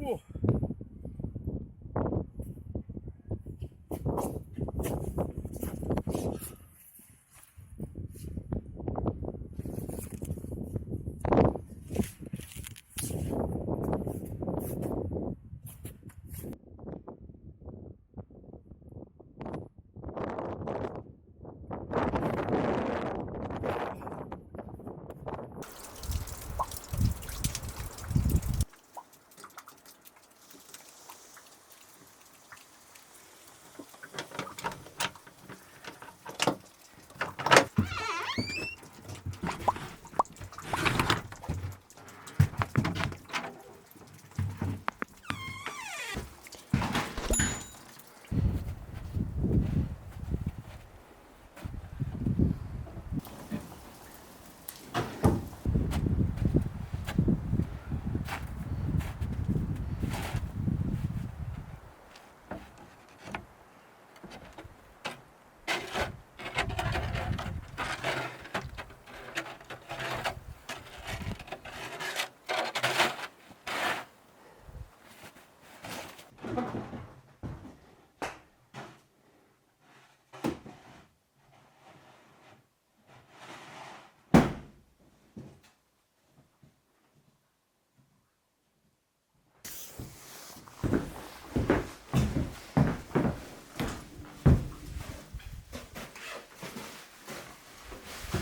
Whoa.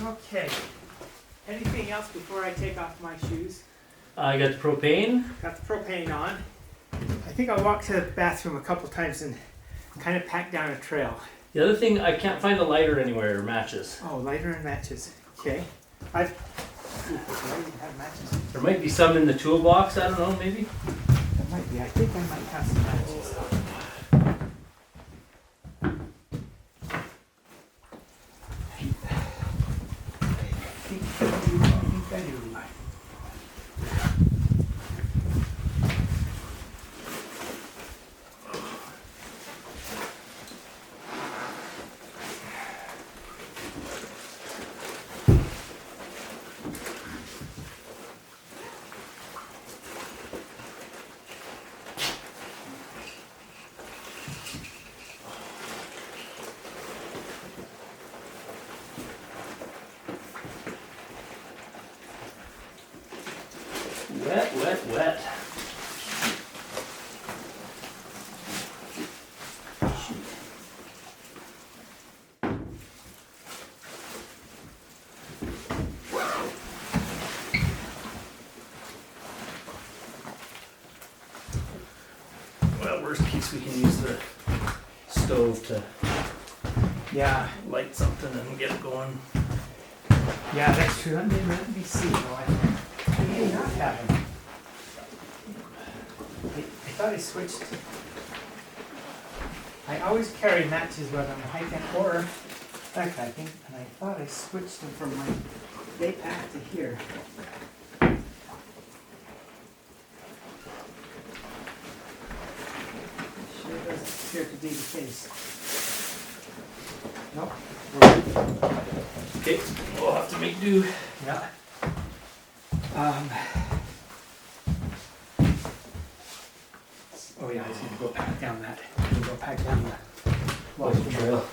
Okay. Anything else before I take off my shoes? I got the propane. Got the propane on. I think I'll walk to the bathroom a couple times and kind of pack down a trail. The other thing, I can't find a lighter anywhere or matches. Oh, lighter and matches. Okay. Do I even have matches? There might be some in the toolbox, I don't know, maybe? There might be. I think I might have some matches. I think I do. Wet, wet, wet. Well, worst case, we can use the stove to light something and get it going. Yeah, that's true. Let me see. I may not have them. I thought I switched. I always carry matches whether I'm hiking or backpacking, and I thought I switched them from my day pack to here. Sure doesn't appear to be the case. Nope. Okay, we'll have to make do. Yeah. Oh yeah, I was gonna go pack down that. I'm gonna go pack down the Walking trail.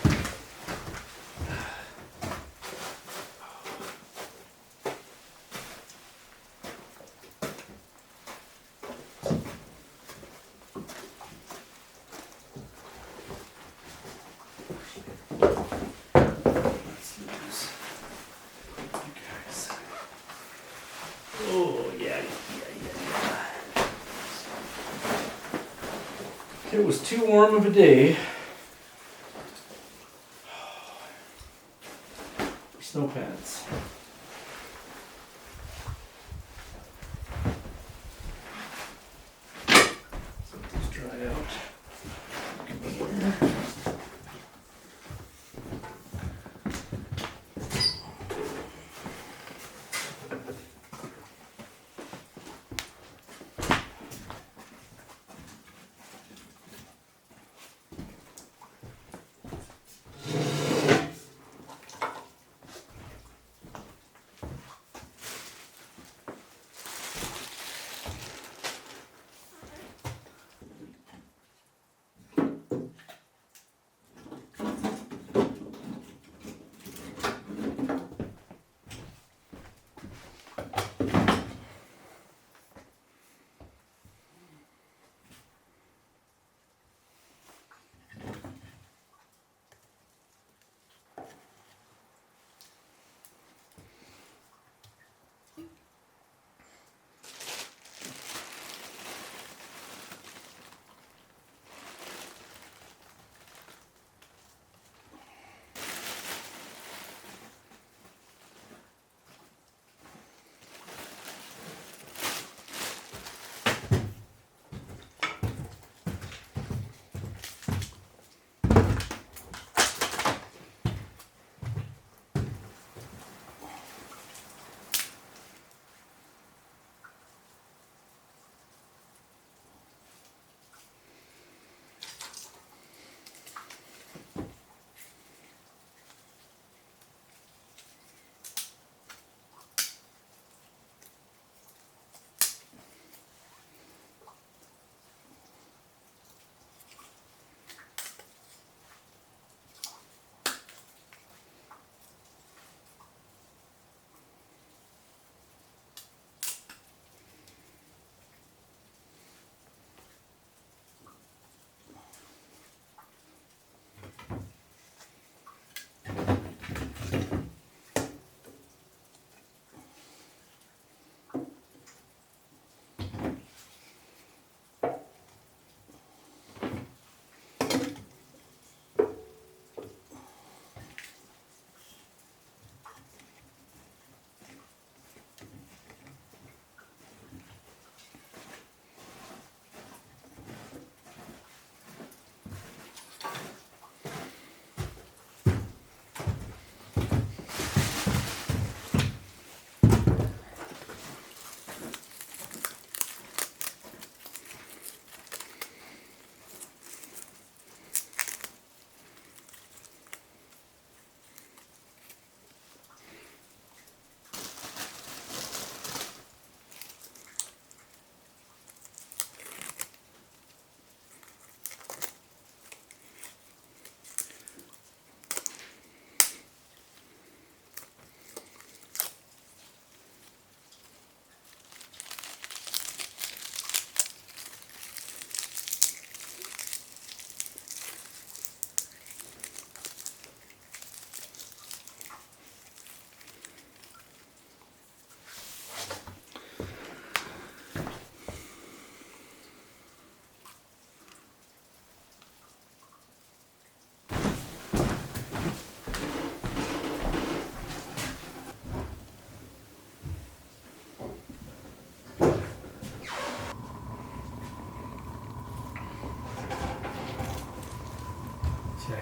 Oh, yeah. It was too warm of a day. Snow pants. So these dry out. Come in here.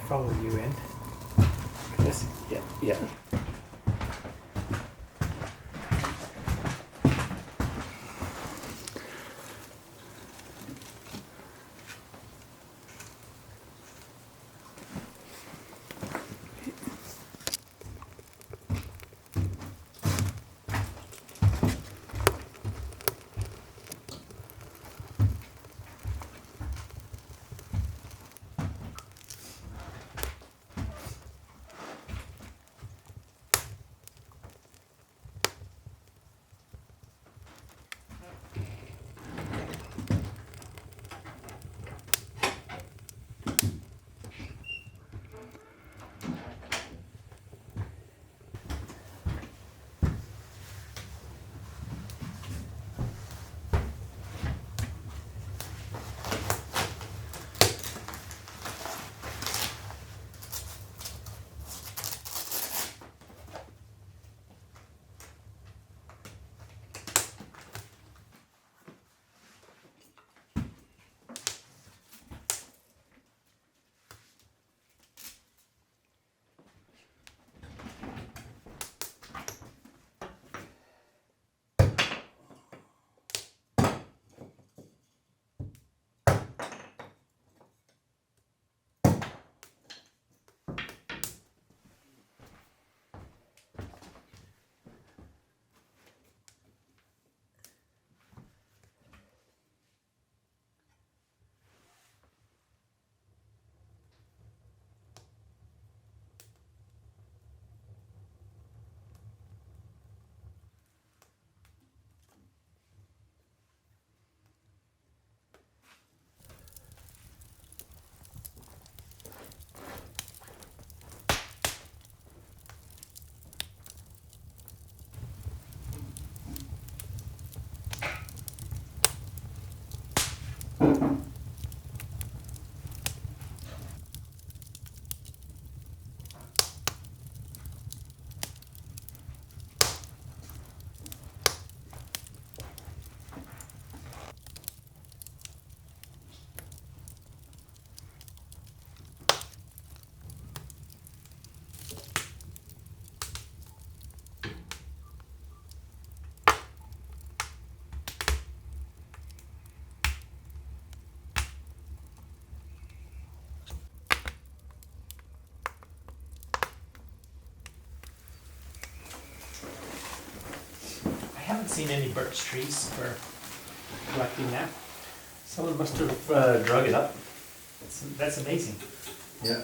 follow you in. This, Yeah, yeah. I haven't seen any birch trees for collecting that. Someone must have drug it up. That's amazing. Yeah.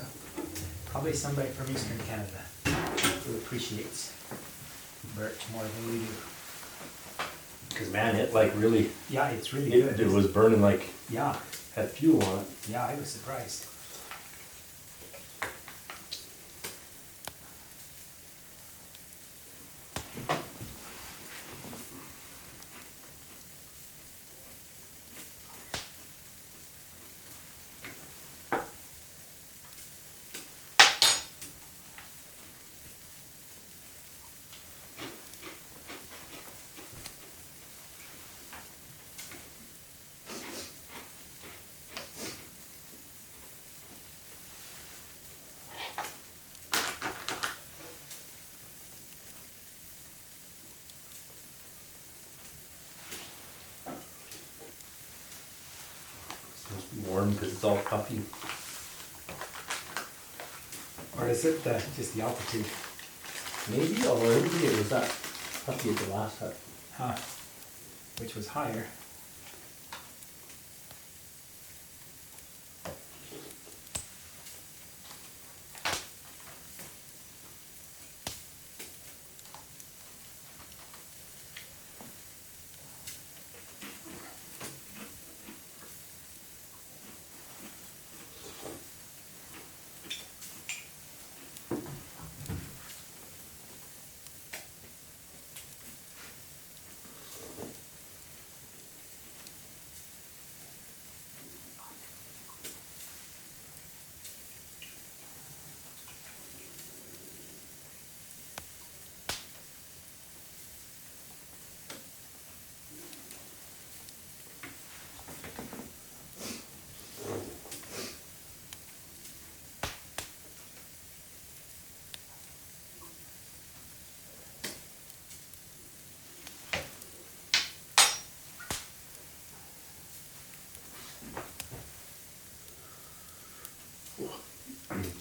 Probably somebody from Eastern Canada who appreciates birch more than we do. Because man, it like really, Yeah, it's really good. it was burning like, Yeah, had fuel on it. yeah, I was surprised. It's supposed to be warm because it's all puffy. Or is it just the altitude? Maybe, although I don't think it was that puffy at the last hut. Huh. Which was higher.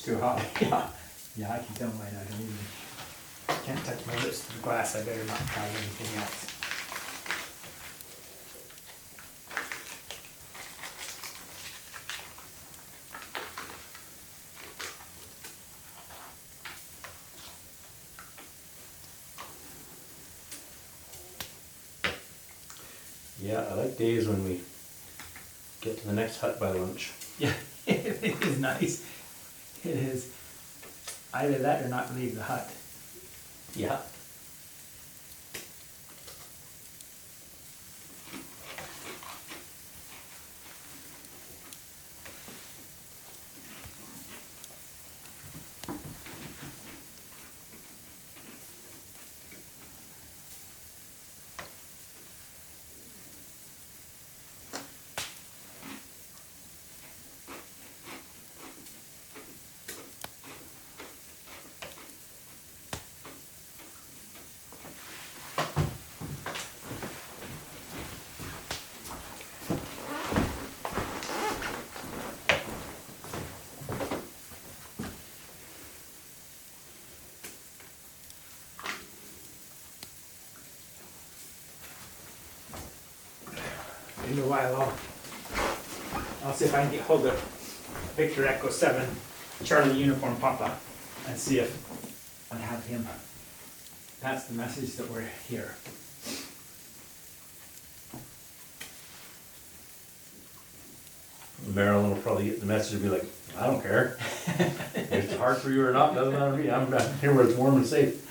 Too hot. Yeah, I can tell mine. I don't even. Can't touch my lips to the glass. I better not try anything else. Yeah, I like days when we get to the next hut by lunch. Yeah, it is nice. It is. Either that or not leave the hut. Yeah. In a while, I'll see if I can get hold of Victor Echo 7, Charlie Uniform Papa, and see if I have him pass the message that we're here. Marilyn will probably get the message and be like, I don't care. If it's hard for you or not, doesn't matter to me. I'm here where it's warm and safe.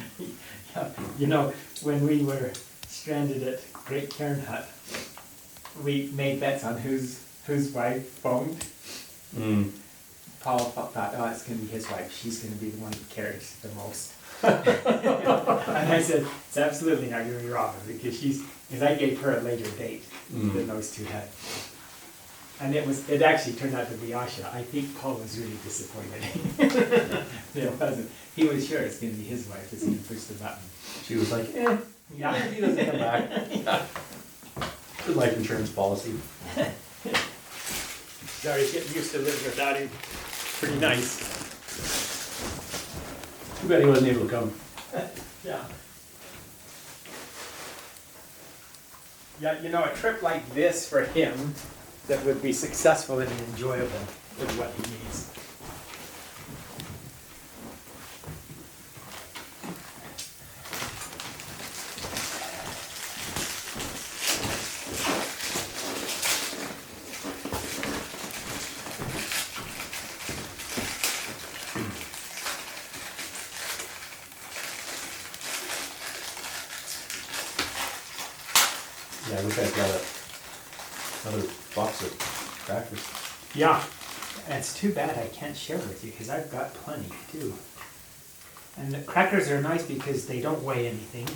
Yeah, you know, when we were stranded at Great Cairn Hut, we made bets on whose wife phoned. Mm. Paul thought, oh, it's going to be his wife. She's going to be the one who cares the most. And I said, it's absolutely not going to be Robin because I gave her a later date than those two had. And it actually turned out to be Asha. I think Paul was really disappointed. It wasn't. He was sure it's going to be his wife as he pushed the button. She was like, Yeah. he doesn't come back. Yeah. Good life insurance policy. Sorry, getting used to living without him. Pretty nice. Too bad he wasn't able to come. Yeah. Yeah, you know, a trip like this for him that would be successful and enjoyable is what he needs. Yeah, I wish I'd got another box of crackers. Yeah, it's too bad I can't share with you because I've got plenty too. And the crackers are nice because they don't weigh anything.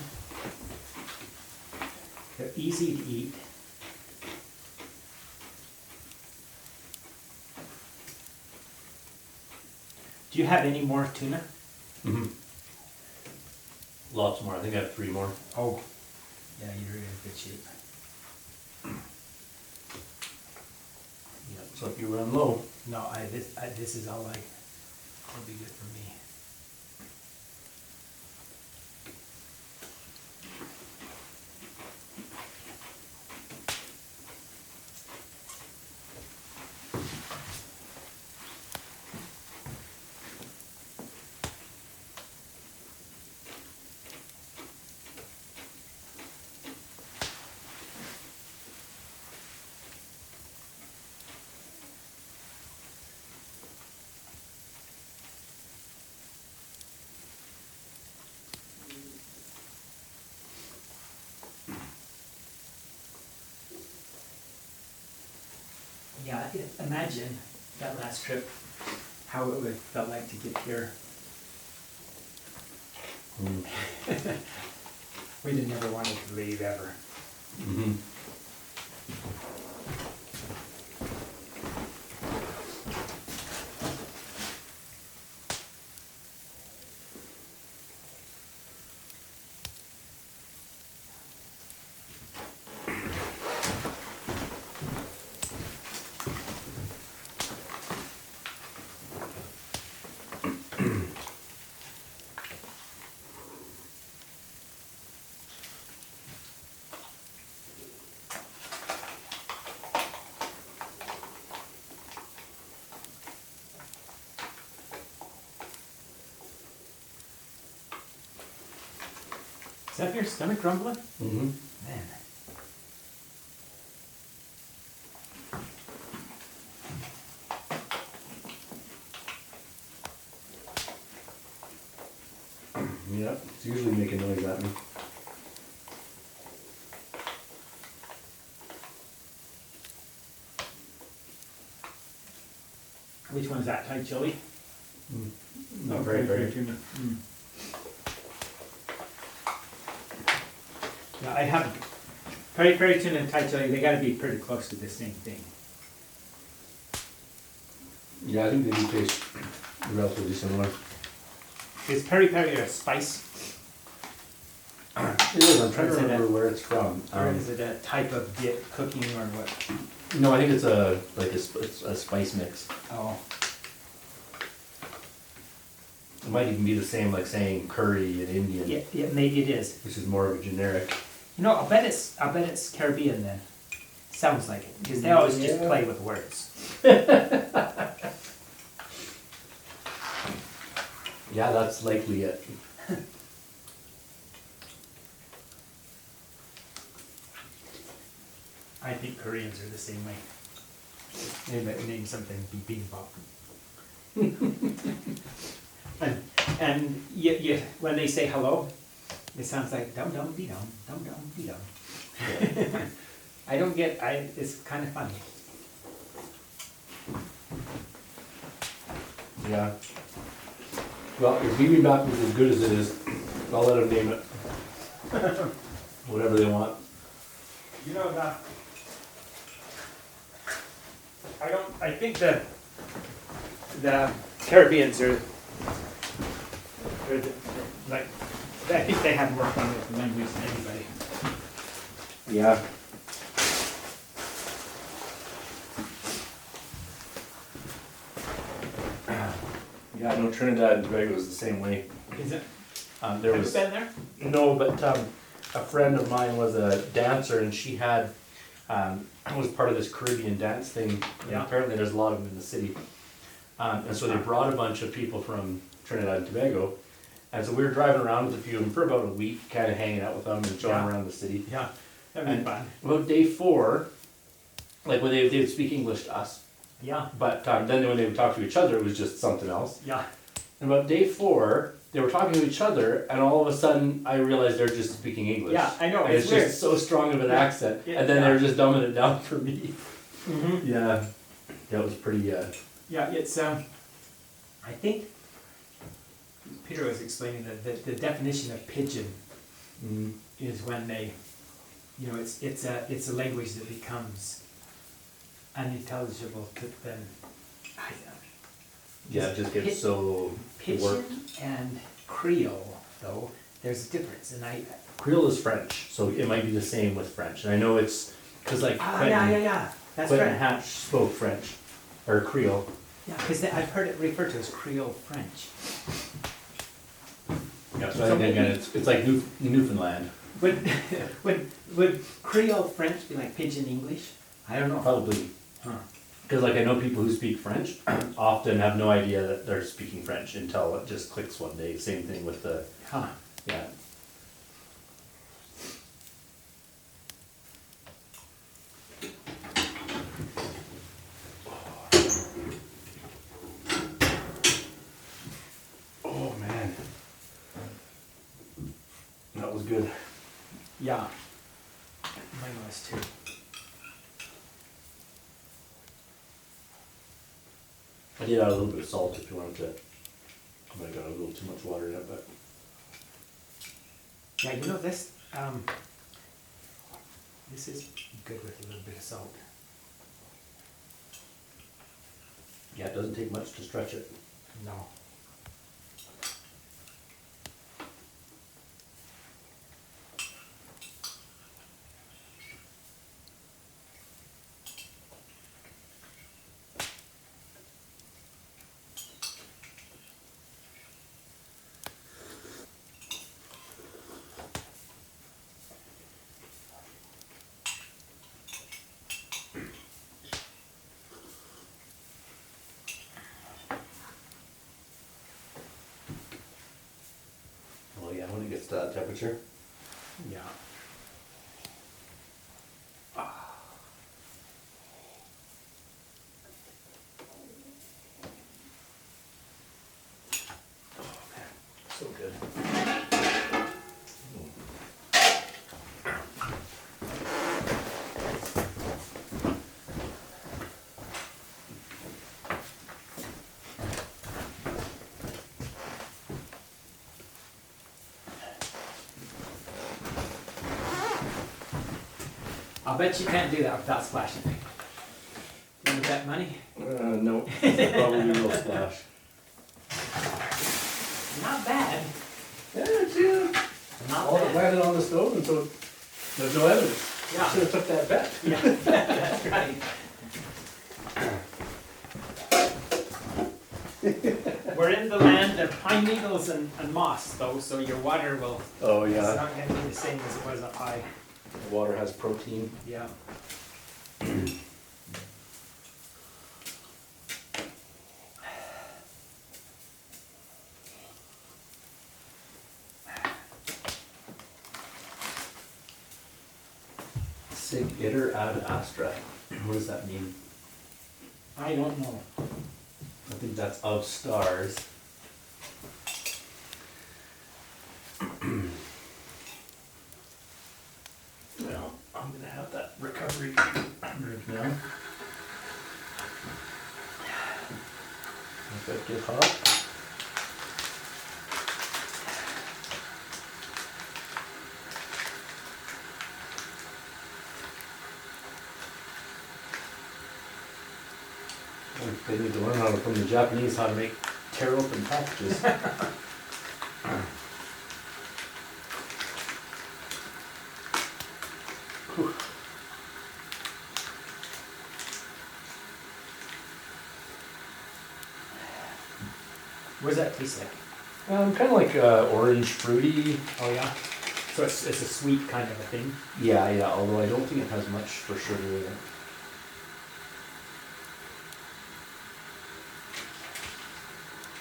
They're easy to eat. Do you have any more tuna? Mm-hmm. Lots more. I think I have 3 more. Oh, yeah, you're in good shape. Yeah, so if you run low. No, this is all will be good for me. Yeah, imagine that last trip, how it would have felt like to get here. We'd have never wanted to leave ever. Mm-hmm. Is that your stomach grumbling? Mm-hmm. Man. Yeah, it's usually making noise at me. Which one's that? Thai chili? Not very, very. tuna. Yeah, I have peri tuna and Thai chili. They got to be pretty close to the same thing. Yeah, I think they do taste relatively similar. Is peri a spice, It is, I'm trying Or is to it remember where it's from. or is it a type of dip cooking or what? No, I think it's a spice mix. Oh, It might even be the same like saying curry in Indian, yeah, maybe it is. which is more of a generic. You know, I bet it's Caribbean then. Sounds like it because they always just Yeah. play with words. Yeah, that's likely it. I think Koreans are the same way. Name something bibimbap. and when they say hello, it sounds like dum dum dee dum dee dum. I don't get. It's kind of funny. Yeah. Well, if bibimbap is as good as it is, I'll let them name it. Whatever they want. You know that. I think the Caribbeans are like. I think they have more fun with the language than anybody. Yeah. Yeah, I know Trinidad and Tobago is the same way. Is it? There Have was you been there? no, but a friend of mine was a dancer, and she had was part of this Caribbean dance thing. And Yeah. apparently, there's a lot of them in the city, and so they brought a bunch of people from Trinidad and Tobago, and so we were driving around with a few of them for about a week, kind of hanging out with them and showing Yeah. around the city. Yeah, that'd be And fun. about day 4, like when they would speak English to us, Yeah, but then when they would talk to each other, it was just something else. yeah. And about day 4, they were talking to each other, and all of a sudden, I realized they're just speaking English. Yeah, I know, And it's it's weird. just so strong of an Yeah. accent, Yeah, and then yeah. they were just dumbing it down for me. Mm-hmm. Yeah, that was pretty. Yeah, it's I think Peter was explaining that the definition of pidgin is when they, you know, it's a language that becomes unintelligible to them. Yeah, it just gets so Pidgin warped. and Creole, though, there's a difference, and Creole is French, so it might be the same with French. And I know it's because like yeah, that's Quentin right. Hatch spoke French or Creole. Yeah, because I've heard it referred to as Creole French. Yeah, so So I think maybe- again, it's like Newfoundland. Would Creole French be like Pidgin English? I don't know. Probably. Huh. Because like I know people who speak French often have no idea that they're speaking French until it just clicks one day. Same thing with the Huh. yeah. Oh man, that was good. Yeah. Mine was too. I did add a little bit of salt if you wanted to. I might have got a little too much water in it, but Yeah, you know this. This is good with a little bit of salt. yeah, it doesn't take much to stretch it. No. Well, yeah, when it gets to that temperature. Yeah. So good. I'll bet you can't do that without splashing. You want to bet money? No, probably will splash. Not bad. Yeah, see, Not all it bad. landed on the stove, and so there's no evidence. Yeah. Should have took that bet. Yeah, that's right. We're in the land of pine needles and moss, though, so your water will. Oh It's yeah, not going to be the same as it was up high. the water has protein. Yeah. Sig iter ad astra. What does that mean? I don't know. I think that's of stars. Well, I'm gonna have that recovery drink now. Let that get hot. They need to learn how to, from the Japanese, how to make tear open packages. Whew. What does that taste like? Kind of like orange fruity. Oh yeah. So it's a sweet kind of a thing. Yeah, yeah. Although I don't think it has much for sugar in it.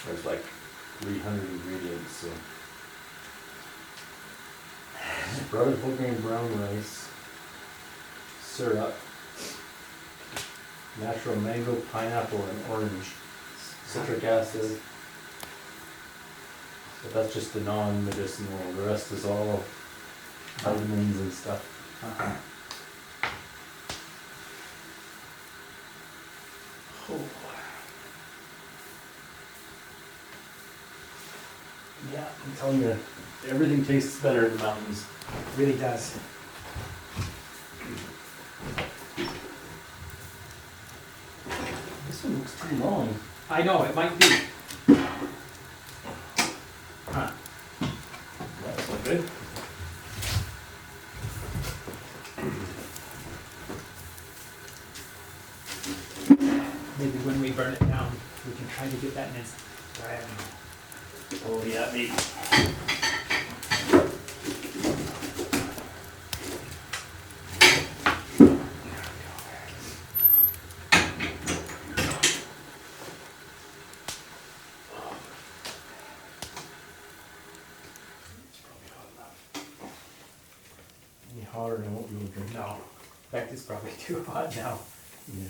There's like 300 ingredients. So. Sprouted whole grain brown rice, syrup, natural mango, pineapple, and orange, citric acid. But that's just the non-medicinal. The rest is all vitamins and stuff. Uh-huh. Oh. Yeah, I'm telling you, everything tastes better in the mountains. It really does. This one looks too long. I know, it might be. Huh. That's not good. Maybe when we burn it down, we can try to get that in its diameter. Oh yeah, maybe. Any hotter than what we will drink. No. In fact, it's probably too hot now. Yeah.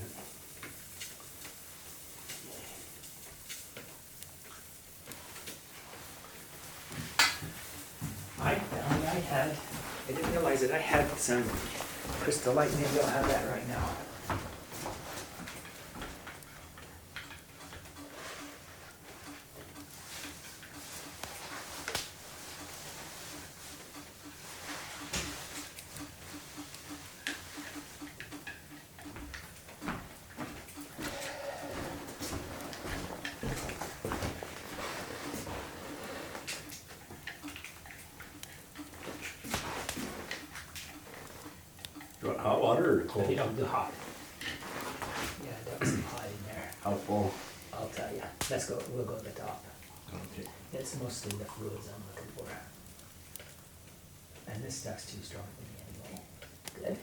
I found I didn't realize it, I had some Crystal Light, maybe I'll have that right now. You want hot water or I cold? think I'll do hot. Yeah, that was some hot in there. How full? I'll tell you. We'll go to the top. Okay. It's mostly the fluids I'm looking for. And this stuff's too strong for me anyway. Good.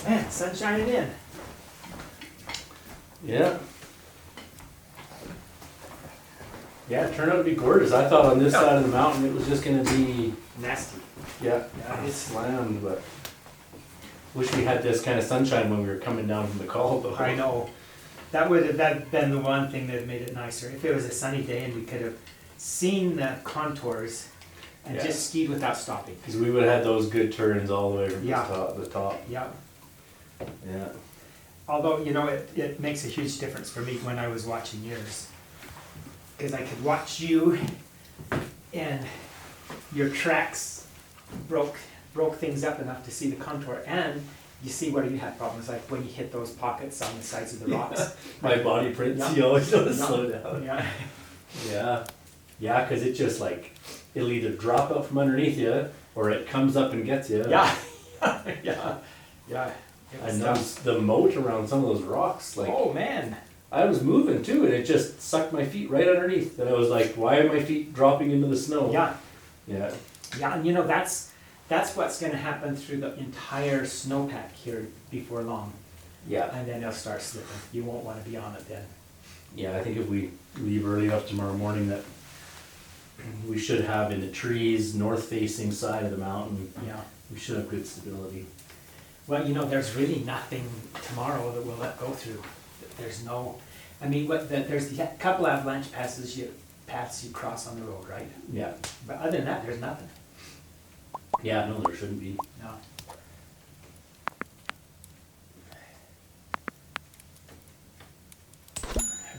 Man, sun's shining in. Yeah. Yeah, it turned out to be gorgeous. I thought on this side of the mountain it was just gonna be, Nasty. yeah, Yeah, it's slammed, but wish we had this kind of sunshine when we were coming down from the call though. I know. That would have been the one thing that made it nicer. If it was a sunny day and we could have seen the contours and Yeah. just skied without stopping. Because we would have had those good turns all the way from Yeah. the top. Yeah. Yeah. Although, you know, it makes a huge difference for me when I was watching yours. Because I could watch you and your tracks broke things up enough to see the contour, and you see where you had problems, like when you hit those pockets on the sides of the rocks. My body print, Yeah. you always gotta Yeah. slow down. Yeah. Yeah. Yeah, because it just like, it'll either drop out from underneath you or it comes up and gets you. Yeah. Yeah. Yeah. It I was noticed the moat around some of those rocks, tough. like, Oh, man. I was moving too, and it just sucked my feet right underneath. And I was like, why are my feet dropping into the snow? Yeah. Yeah. Yeah, and you know, that's what's gonna happen through the entire snowpack here before long. Yeah. And then it'll start slipping. You won't wanna be on it then. Yeah, I think if we leave early enough tomorrow morning that we should have in the trees, north facing side of the mountain, Yeah. we should have good stability. Well, you know, there's really nothing tomorrow that we'll let go through. There's no, I mean, there's a couple avalanche paths you cross on the road, right? Yeah. But other than that, there's nothing. Yeah, no, there shouldn't be. No.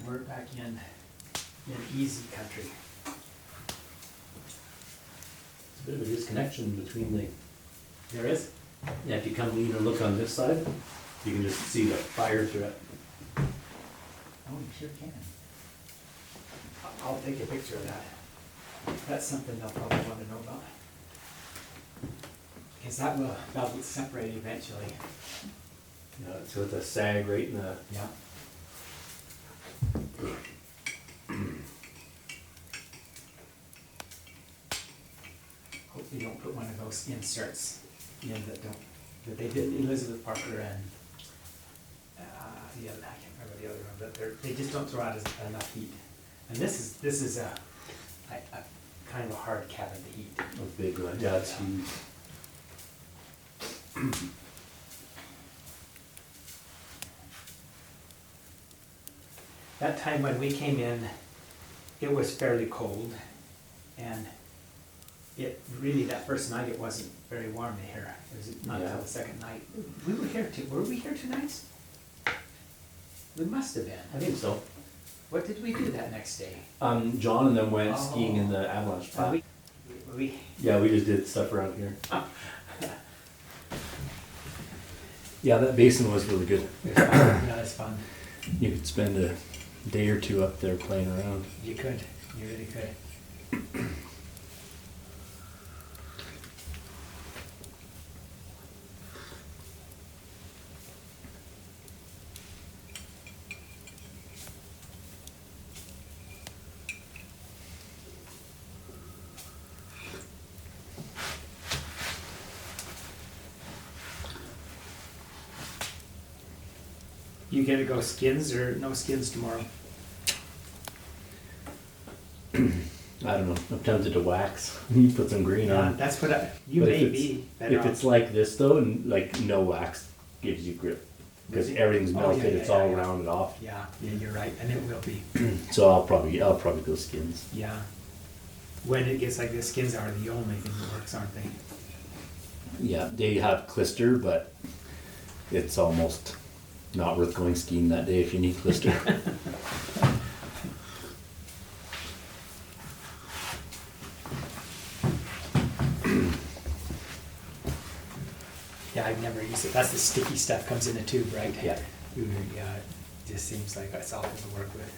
We're back in easy country. It's a bit of a disconnection between the, There is? yeah, if you come lean and look on this side, you can just see the fire threat. Oh, you sure can. I'll take a picture of that. That's something they'll probably want to know about. Because that will separate eventually. Yeah, so it's a sag right in the, Yeah. Hope you don't put one of those inserts in that they did, Elizabeth Parker and the other, I can't remember the other one, but they just don't throw out enough heat. And this is a kind of a hard cabin to heat. a big one. Yeah, it's huge. That time when we came in, it was fairly cold, and it really, that first night, it wasn't very warm in here. It was not until Yeah. the second night. We were here were we here 2 nights? We must have been. I think so. What did we do that next day? John and them went Oh. skiing in the avalanche path. We Yeah, we just did stuff around here. Yeah, that basin was really good. yeah, that's fun. You could spend a day or two up there playing around. You could, you really could. You gonna go skins or no skins tomorrow? I don't know. I'm tempted to wax. You put some green Yeah, on. that's what you But may if be better If it's like this though, and like no wax gives you grip, because everything's Oh, melted, yeah, it's yeah, all yeah. rounded off. Yeah, you're right, and it will be, So I'll probably go skins. yeah. When it gets like this, skins are the only thing that works, aren't they? Yeah, they have clister, but it's almost not worth going skiing that day if you need clister. Yeah, I've never used it, that's the sticky stuff comes in a tube, right? Yeah. Ooh, yeah, it just seems like it's awful to work with.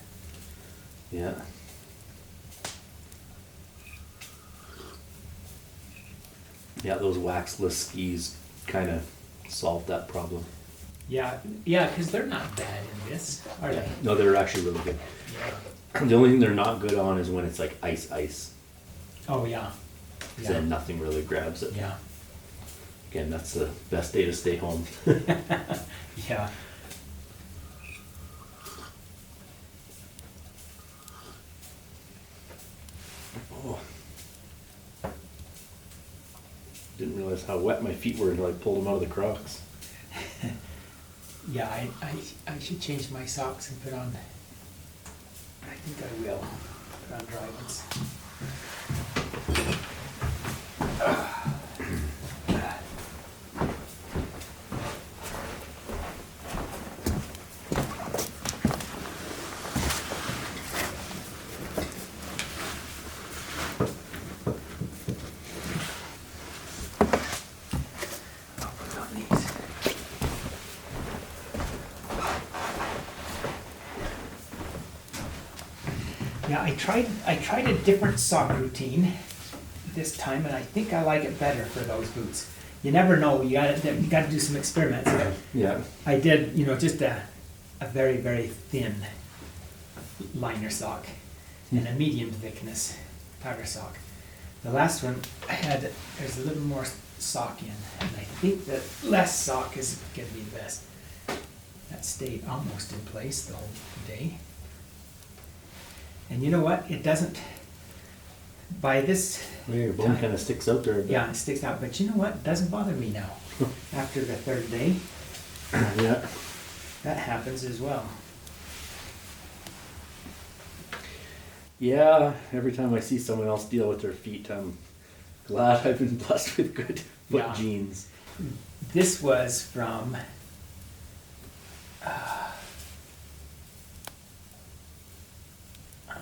Yeah. Yeah, those waxless skis kind of solved that problem. Yeah, because they're not bad in this, are they? No, they're actually really good. Yeah. The only thing they're not good on is when it's like ice. Oh, yeah. 'Cause then nothing really grabs it. Yeah, Again, that's the best day to stay home. yeah. Didn't realize how wet my feet were until I pulled them out of the Crocs. Yeah, I should change my socks and put on, I think I will, put on dry ones. I'll put on these. Yeah, I tried a different sock routine this time, and I think I like it better for those boots. You never know, you gotta do some experiments. Yeah. I did, just a very, very thin liner sock and a medium thickness powder sock. The last one there's a little more sock in, and I think that less sock is gonna be the best. That stayed almost in place the whole day. And you know what? It doesn't, by this, Well, your bone kind of sticks out there a bit. yeah, it sticks out, but you know what? It doesn't bother me now. After the third day, Yeah. that happens as well. Yeah, every time I see someone else deal with their feet, I'm glad I've been blessed with good foot Yeah. jeans. This was from,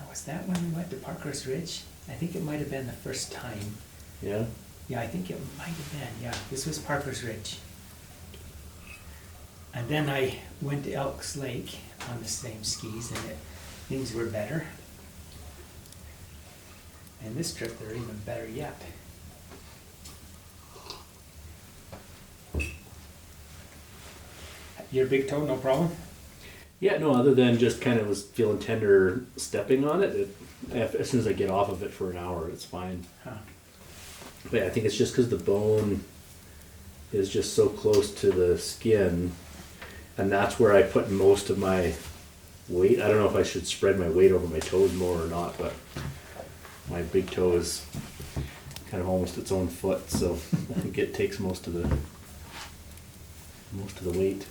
was that when we went to Parker's Ridge? I think it might have been the first time. Yeah? Yeah, I think it might have been, yeah. This was Parker's Ridge. And then I went to Elks Lake on the same skis, and things were better. And this trip, they're even better yet. Your big toe, no problem? Yeah, no, other than just kind of was feeling tender stepping on it, as soon as I get off of it for an hour, it's fine. Huh. But yeah, I think it's just because the bone is just so close to the skin, and that's where I put most of my weight. I don't know if I should spread my weight over my toes more or not, but my big toe is kind of almost its own foot, so I think it takes most of the weight.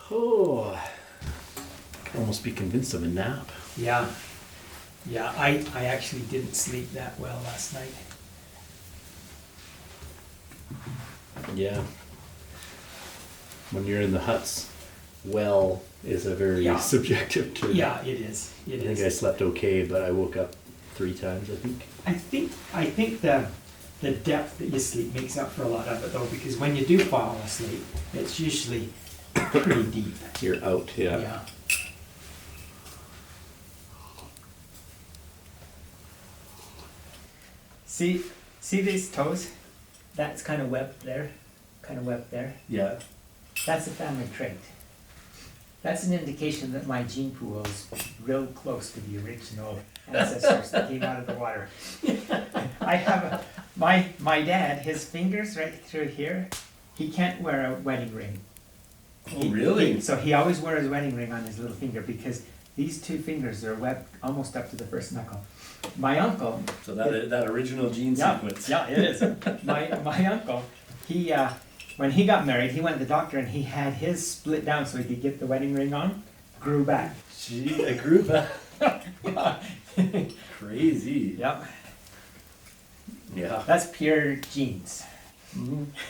Oh, I can almost be convinced of a nap. Yeah. Yeah, I actually didn't sleep that well last night. Yeah. When you're in the huts, well is a very Yeah. subjective term. Yeah, it is. It I think is. I slept okay, but I woke up 3 times, I think. I think the depth that you sleep makes up for a lot of it though, because when you do fall asleep, it's usually pretty deep. You're out, yeah. Yeah. See these toes? That's kind of webbed there, kind of webbed there. Yeah. That's a family trait. That's an indication that my gene pool is real close to the original ancestors that came out of the water. I have my dad, his fingers right through here, he can't wear a wedding ring. Oh, really? So he always wears a wedding ring on his little finger because these 2 fingers are webbed almost up to the first knuckle. My uncle. So that original gene sequence. Yeah, it is. My uncle, he when he got married, he went to the doctor and he had his split down so he could get the wedding ring on. Grew back. Gee, I grew back. Yeah. Crazy. Yep. Yeah. That's pure genes.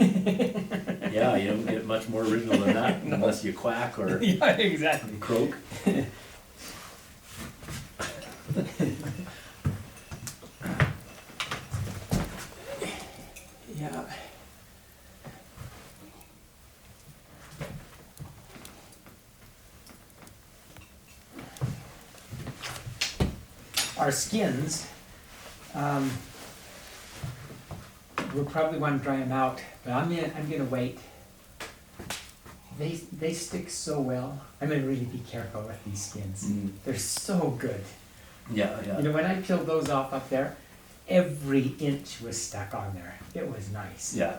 Yeah, you don't get much more original than that unless you quack or Yeah, exactly. croak. Yeah. Our skins, we'll probably want to dry them out, but I'm gonna wait. They stick so well. I'm gonna really be careful with these skins. They're so good. Yeah, You know, when I peeled those off up there, every inch was stuck on there. It was nice. Yeah.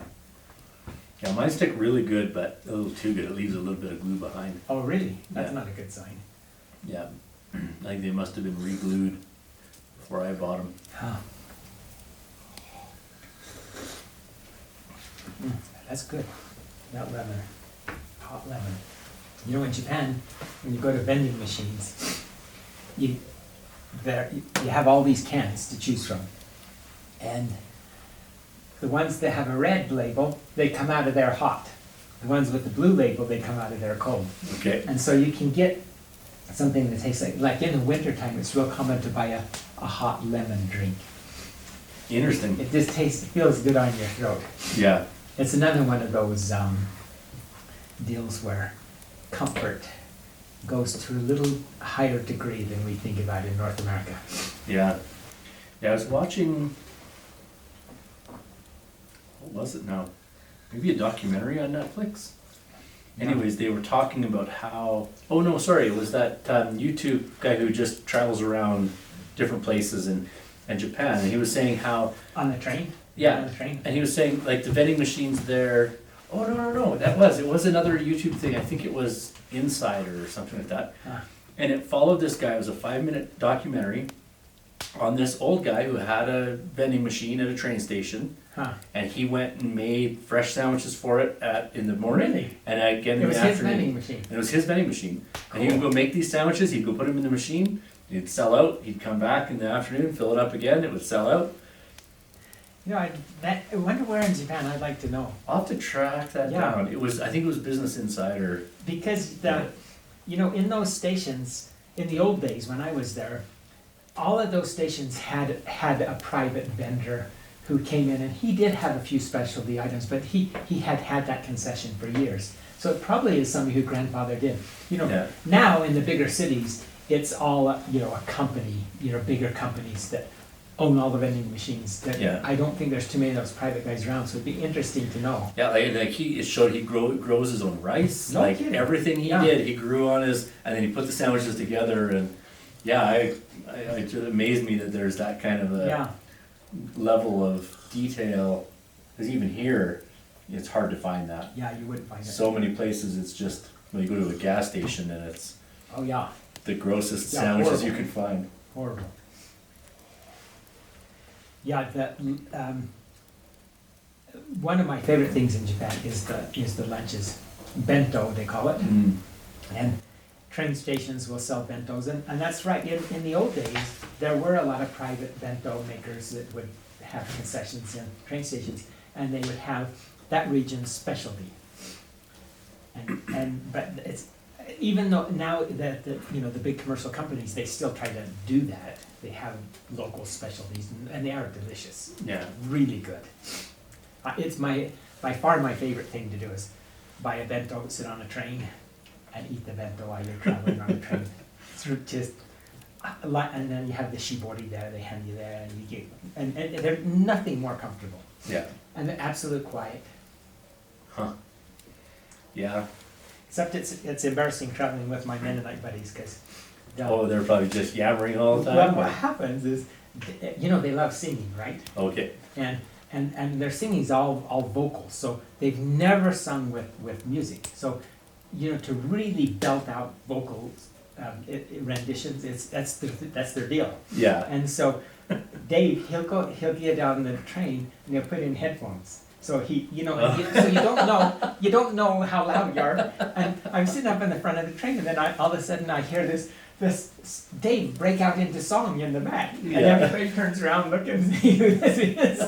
Yeah, mine stick really good, but a little too good. It leaves a little bit of glue behind. Oh, really? That's Yeah. not a good sign. Yeah. I think they must have been re-glued where I bought them. Huh. That's good. That lemon, hot lemon. You know, in Japan, when you go to vending machines, you have all these cans to choose from. And the ones that have a red label, they come out of there hot. The ones with the blue label, they come out of there cold. Okay. And so you can get something that tastes like in the wintertime, it's real common to buy a hot lemon drink. Interesting. It just tastes, it feels good on your throat. Yeah. It's another one of those deals where comfort goes to a little higher degree than we think about in North America. Yeah. Yeah, I was watching, what was it now? Maybe a documentary on Netflix? Anyways, they were talking about how, oh no, sorry, it was that YouTube guy who just travels around different places in Japan, and he was saying how, On the train? yeah, On the train? and he was saying like the vending machines there, oh no, it was another YouTube thing, I think it was Insider or something like that. Huh. And it followed this guy, it was a 5-minute documentary on this old guy who had a vending machine at a train station. Huh. And he went and made fresh sandwiches for it in the morning. Really? And again It in was the his afternoon. vending machine. And it was his vending machine. And he Cool. would go make these sandwiches, he'd go put them in the machine, he'd sell out, he'd come back in the afternoon, fill it up again, it would sell out. You know, I wonder where in Japan, I'd like to know. I'll have to track that Yeah. down. I think it was Business Insider. Because Yeah. you know, in those stations, in the old days when I was there, all of those stations had a private vendor who came in, and he did have a few specialty items, but he had that concession for years. So it probably is somebody who grandfathered in. You know, Yeah. now in the bigger cities, it's all, you know, a company, you know, bigger companies that own all the vending machines. That Yeah. I don't think there's too many of those private guys around, so it'd be interesting to know. Yeah, like it showed he grows his own rice. No like kidding. everything he Yeah. did, he grew on his, and then he put the sandwiches together, and yeah, it just amazed me that there's that kind of a Yeah, level of detail, because even here, it's hard to find that. yeah, you wouldn't find it. So many places, it's just, when you go to a gas station and it's Oh, yeah, the grossest Yeah, sandwiches horrible. you can find. horrible. Yeah, one of my favorite things in Japan is the lunches. Bento, they call it. And train stations will sell bentos, and that's right, in the old days, there were a lot of private bento makers that would have concessions in train stations, and they would have that region's specialty. But it's, even though now that you know, the big commercial companies, they still try to do that, they have local specialties, and they are delicious, Yeah. really good. It's by far my favorite thing to do is buy a bento, sit on a train, and eat the bento while you're traveling on the train. It's just a lot, and then you have the shibori there, they hand you there, and you get, and there's nothing more comfortable. Yeah. And the absolute quiet. Huh. Yeah. Except it's embarrassing traveling with my Mennonite buddies, because Oh, they're probably just yammering all the well, time. what happens is, you know, they love singing, right? Okay. And their singing's all vocals, so they've never sung with music. So, you know, to really belt out vocals, renditions, that's their deal. Yeah. And so Dave, he'll get on the train and he'll put in headphones. So so you don't know how loud you are. And I'm sitting up in the front of the train, and then all of a sudden I hear this Dave break out into song in the back, and Yeah. everybody turns around looking and see who this is.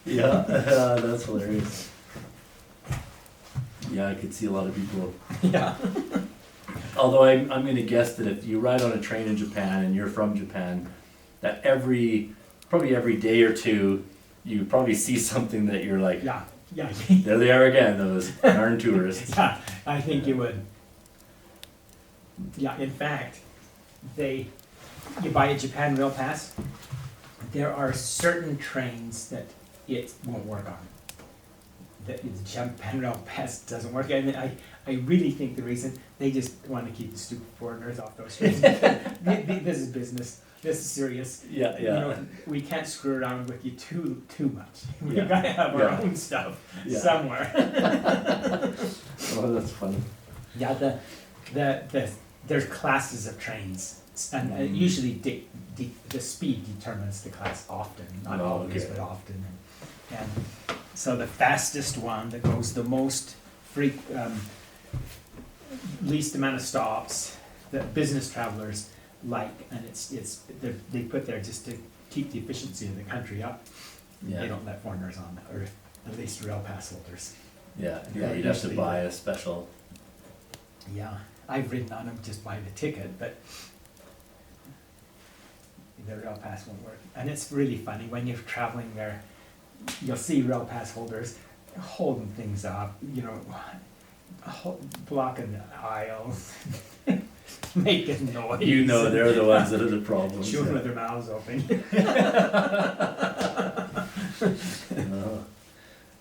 Yeah, that's hilarious. Yeah, I could see a lot of people. Yeah. Although I'm going to guess that if you ride on a train in Japan and you're from Japan, that probably every day or two, you probably see something that you're like, Yeah. there they are again, those darn tourists. Yeah, I think you would. Yeah, in fact, you buy a Japan Rail Pass, there are certain trains that it won't work on. The Japan Rail Pass doesn't work. I mean, I really think the reason, they just want to keep the stupid foreigners off those trains. This is business. This is serious. Yeah, You know, we can't screw around with you too much. We've Yeah. got to have our Yeah. own stuff Yeah. somewhere. Oh, that's funny. Yeah, there's classes of trains. And usually the speed determines the class often, not always, okay. but often. And so the fastest one that goes the most least amount of stops that business travelers like, and they put there just to keep the efficiency of the country up. Yeah. They don't let foreigners on, or at least rail pass holders. Yeah, Yeah, you'd have to usually buy a special. Yeah, I've ridden on them just by the ticket, but the rail pass won't work. And it's really funny when you're traveling there, you'll see rail pass holders holding things up, you know, blocking the aisles, making noise. You know, they're the ones that are the problems. Chewing with their mouths open.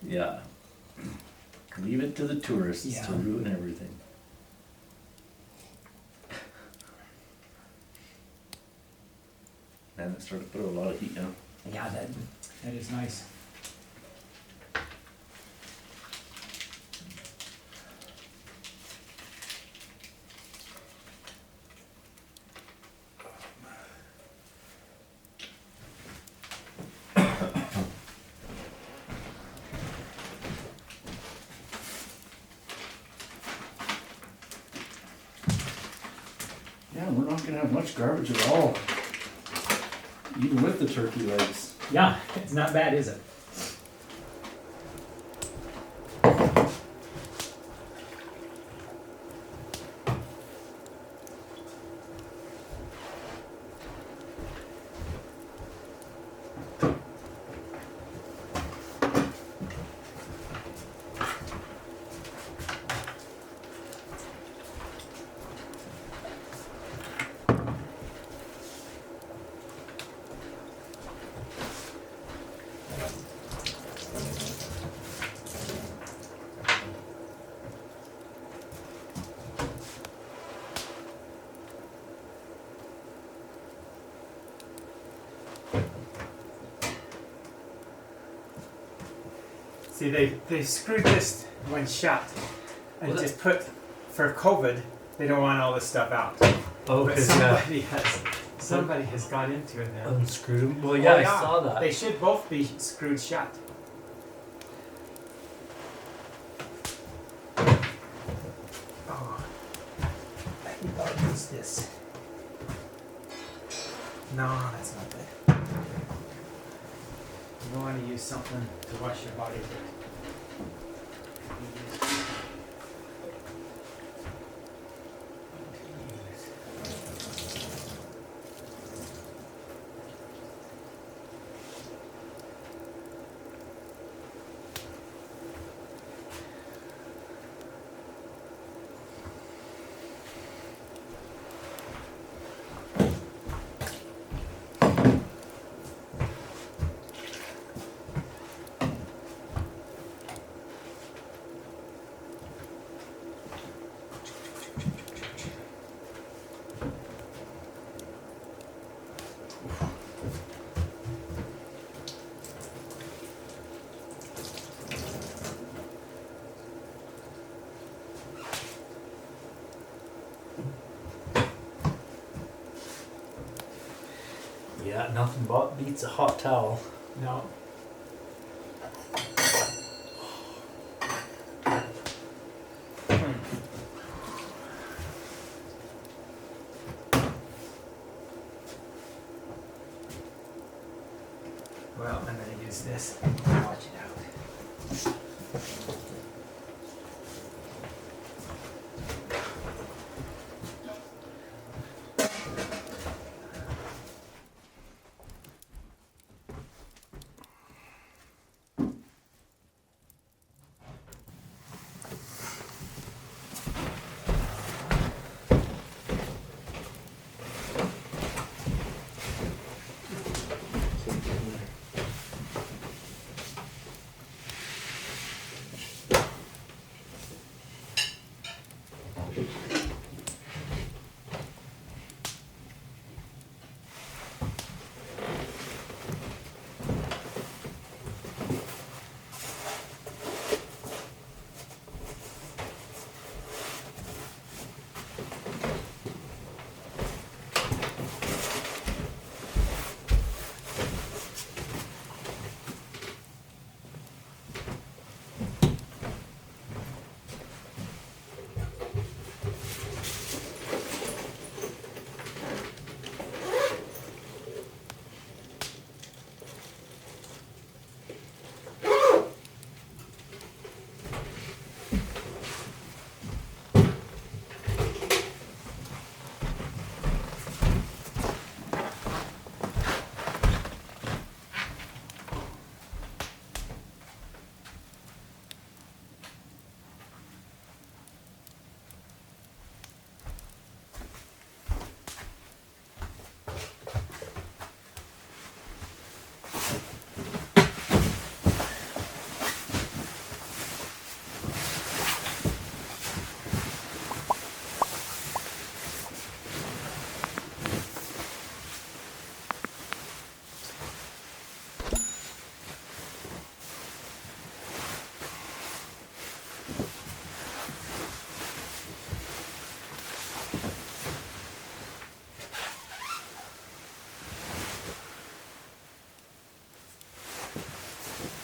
Yeah. Leave it to the tourists Yeah. to ruin everything. And it started to put a lot of heat down. Yeah, that is nice. Yeah, we're not gonna have much garbage at all. Even with the turkey legs. Yeah, it's not bad, is it? See, they screwed this one shut and Well, just put, for COVID, they don't want all this stuff out. Oh, But somebody has got into it now. unscrewed them. Well, Oh, yeah, I saw that. They should both be screwed shut. Oh, I think I'll use this. No, that's not good. You don't want to use something to wash your body with. Yeah, nothing beats a hot towel. No. Well, I'm gonna use this. Watch it out.